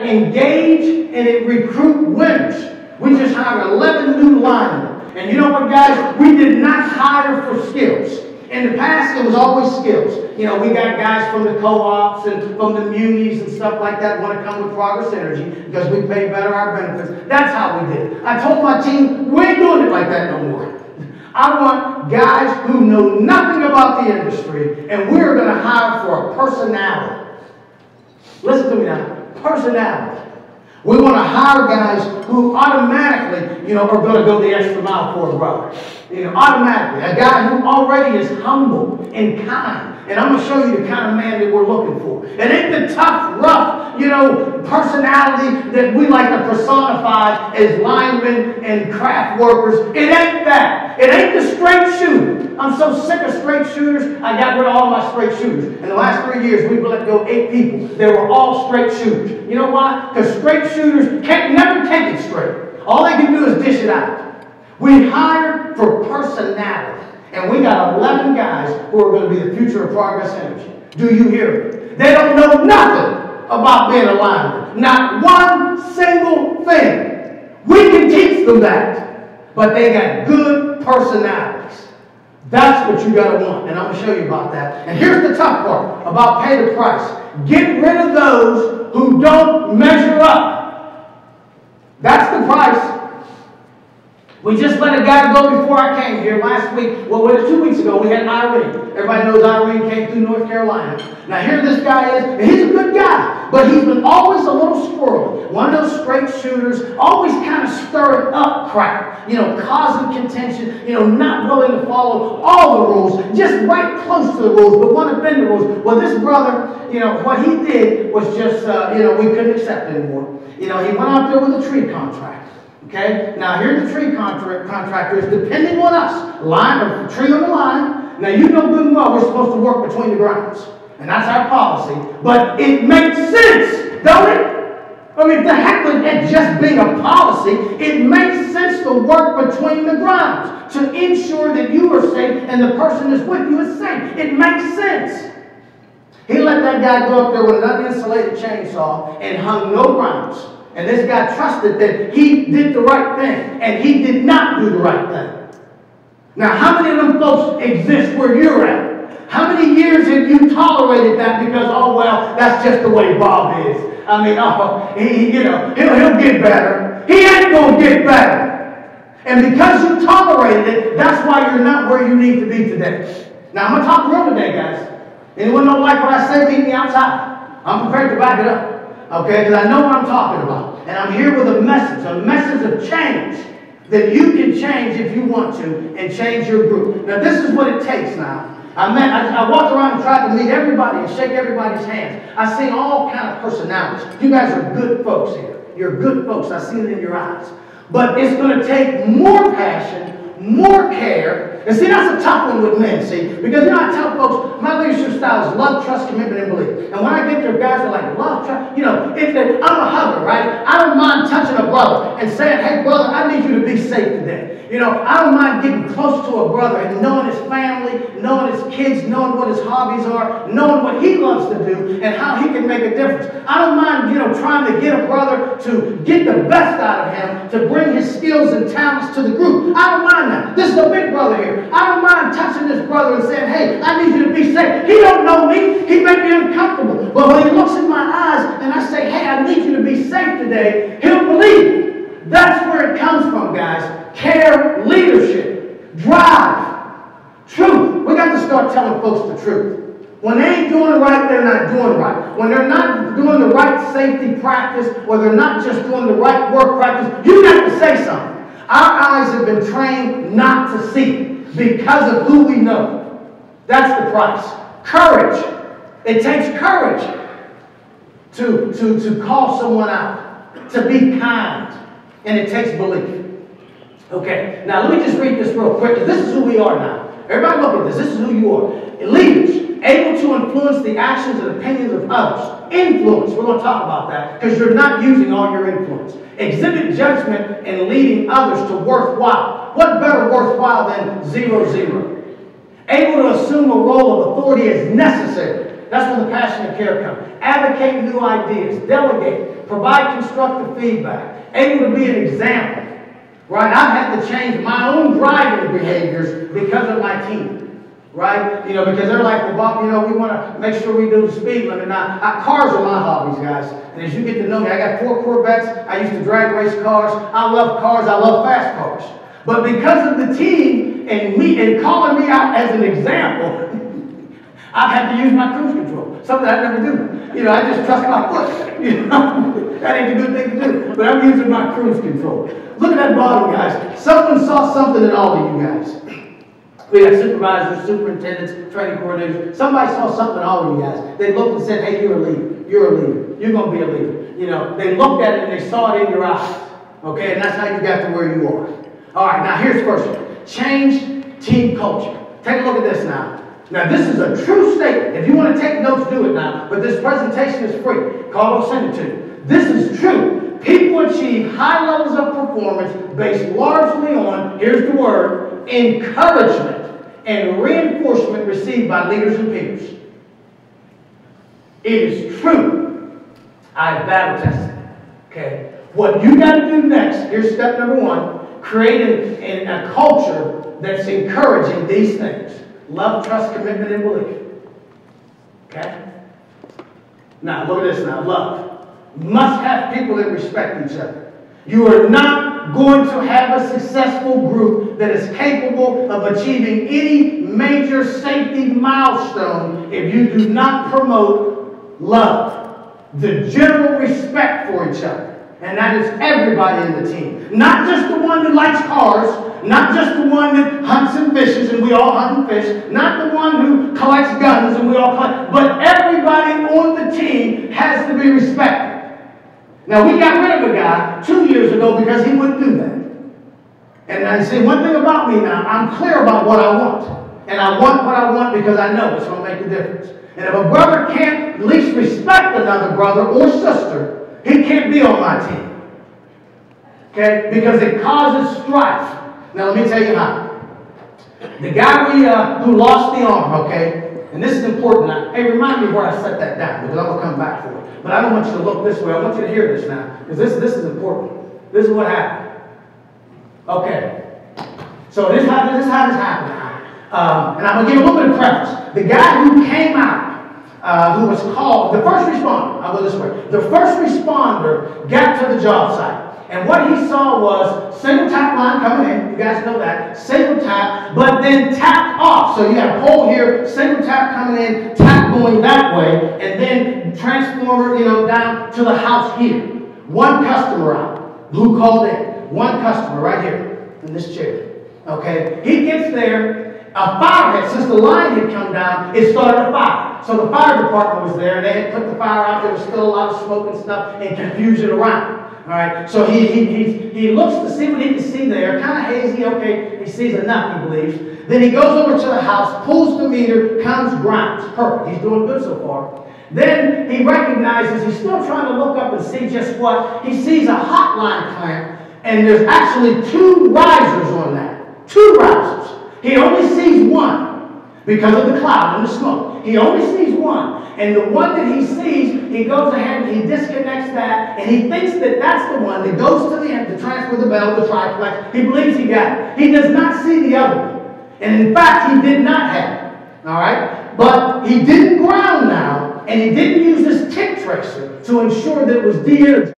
engage and it recruit winners. We just hired 11 new linemen. And you know what, guys? We did not hire for skills. In the past, it was always skills. You know, we got guys from the co-ops and from the munis and stuff like that want to come with Progress Energy because we pay better our benefits. That's how we did it. I told my team, we ain't doing it like that no more. I want guys who know nothing about the industry, and we're going to hire for a personality. Listen to me now. Personality. We want to hire guys who automatically, are going to go the extra mile for a brother. Automatically. A guy who already is humble and kind. And I'm going to show you the kind of man that we're looking for. It ain't the tough, rough, personality that we like to personify as linemen and craft workers. It ain't that. It ain't the straight shooter. I'm so sick of straight shooters, I got rid of all my straight shooters. In the last 3 years, we've let go 8 people. They were all straight shooters. You know why? Because straight shooters can't never take it straight. All they can do is dish it out. We hired for personality. And we got 11 guys who are going to be the future of Progress Energy. Do you hear me? They don't know nothing about being a lineman. Not one single thing. We can teach them that. But they got good personalities. That's what you got to want. And I'm going to show you about that. And here's the tough part about pay the price. Get rid of those who don't measure up. That's the price. We just let a guy go before I came here last week. Well, 2 weeks ago, we had Irene. Everybody knows Irene came through North Carolina. Now, here this guy is, and he's a good guy, but he's been always a little squirrely. One of those straight shooters, always kind of stirring up crap, causing contention, not willing to follow all the rules, just right close to the rules, but want to bend the rules. Well, this brother, what he did was just, we couldn't accept anymore. He went out there with a tree contract. Okay, now here the tree contractor is depending on us. Tree on the line. Now you know good and well we're supposed to work between the grounds. And that's our policy. But it makes sense, don't it? I mean, the heck with it just being a policy, it makes sense to work between the grounds to ensure that you are safe and the person that's with you is safe. It makes sense. He let that guy go up there with an uninsulated chainsaw and hung no grounds. And this guy trusted that he did the right thing, and he did not do the right thing. Now, how many of them folks exist where you're at? How many years have you tolerated that because, oh, well, that's just the way Bob is? I mean, he'll get better. He ain't going to get better. And because you tolerated it, that's why you're not where you need to be today. Now, I'm going to talk real today, guys. Anyone don't like what I say, meet me outside. I'm prepared to back it up. Okay, because I know what I'm talking about. And I'm here with a message of change. That you can change if you want to and change your group. Now this is what it takes now. I walked around and tried to meet everybody and shake everybody's hands. I seen all kind of personalities. You guys are good folks here. You're good folks. I see it in your eyes. But it's going to take more passion, more care. And see, that's a tough one with men, see. Because, I tell folks, my leadership style is love, trust, commitment, and belief. And when I get there, guys are like, love, trust. I'm a hugger, right? I don't mind touching a brother and saying, hey, brother, I need you to be safe today. I don't mind getting close to a brother and knowing his family, knowing his kids, knowing what his hobbies are, knowing what he loves to do and how he can make a difference. I don't mind, trying to get a brother to get the best out of him, to bring his skills and talents to the group. I don't mind that. This is a big brother here. I don't mind touching this brother and saying, hey, I need you to be safe. He don't know me. He may be uncomfortable. But when he looks in my eyes and I say, hey, I need you to be safe today, he'll believe. That's where it comes from, guys. Care, leadership, drive, truth. We got to start telling folks the truth. When they ain't doing right, they're not doing right. When they're not doing the right safety practice, or they're not just doing the right work practice, you got to say something. Our eyes have been trained not to see because of who we know. That's the price. Courage. It takes courage to call someone out, to be kind, and it takes belief. Okay, now let me just read this real quick. This is who we are now. Everybody look at this. This is who you are. Leaders, able to influence the actions and opinions of others. Influence, we're going to talk about that because you're not using all your influence. Exhibit judgment in leading others to worthwhile. What better worthwhile than 0-0? Able to assume a role of authority as necessary. That's when the passion and care come. Advocate new ideas. Delegate. provide constructive feedback, able to be an example. Right? I've had to change my own driving behaviors because of my team. Right? You know, because they're like, well, Bob, you know, we want to make sure we do the speed limit. Now, cars are my hobbies, guys. And as you get to know me, I got 4 Corvettes. I used to drag race cars. I love cars. I love fast cars. But because of the team and me and calling me out as an example, I've had to use my cruise control. Something I never do. You know, I just trust my foot. You know, that ain't a good thing to do. But I'm using my cruise control. Look at that bottom, guys. Someone saw something in all of you guys. We have supervisors, superintendents, training coordinators. Somebody saw something in all of you guys. They looked and said, hey, you're a leader. You're a leader. You're going to be a leader. You know, they looked at it and they saw it in your eyes. Okay, and that's how you got to where you are. All right, now here's the first one. Change team culture. Take a look at this now. Now, this is a true statement. If you want to take notes, do it now. But this presentation is free. Carl will send it to you. This is true. People achieve high levels of performance based largely on, here's the word, encouragement and reinforcement received by leaders and peers. It is true. I have battle tested it. Okay? What you got to do next, here's step number 1, create a culture that's encouraging these things. Love, trust, commitment, and belief. Okay? Now, look at this now. Love. Must have people that respect each other. You are not going to have a successful group that is capable of achieving any major safety milestone if you do not promote love. The general respect for each other. And that is everybody in the team. Not just the one that likes cars, not just the one that hunts and fishes, and we all hunt and fish, not the one who collects guns, and we all collect, but everybody on the team has to be respected. Now, we got rid of a guy 2 years ago because he wouldn't do that. And I say one thing about me now, I'm clear about what I want. And I want what I want because I know it's going to make a difference. And if a brother can't at least respect another brother or sister, he can't be on my team. Okay? Because it causes strife. Now, let me tell you how. The guy who lost the arm, okay? And this is important now. Hey, remind me where I set that down because I'm going to come back for it. But I don't want you to look this way. I want you to hear this now because this is important. This is what happened. Okay. So this is how this happened now. And I'm going to give a little bit of preface. The guy who came out, who was called, the first responder, I'll go this way. The first responder got to the job site. And what he saw was single tap line coming in. You guys know that. Single tap, but then tap off. So you have a pole here, single tap coming in, tap going that way, and then transformer, down to the house here. One customer out who called in. One customer right here in this chair. Okay? He gets there. A fire had, since the line had come down, it started a fire. So the fire department was there, and they had put the fire out. There was still a lot of smoke and stuff and confusion around. All right, so he looks to see what he can see there, kind of hazy. Okay, he sees enough, he believes. Then he goes over to the house, pulls the meter, comes grounds. Perfect. He's doing good so far. Then he recognizes he's still trying to look up and see just what. He sees a hotline clamp, and there's actually 2 risers on that. 2 risers. He only sees one because of the cloud and the smoke. He only sees one. And the one that he sees, he goes ahead and he disconnects that, and he thinks that that's the one that goes to the end to transfer the bell, the triplex. He believes he got it. He does not see the other one. And in fact, he did not have it. All right? But he didn't ground now, and he didn't use his tick tracer to ensure that it was de-energized.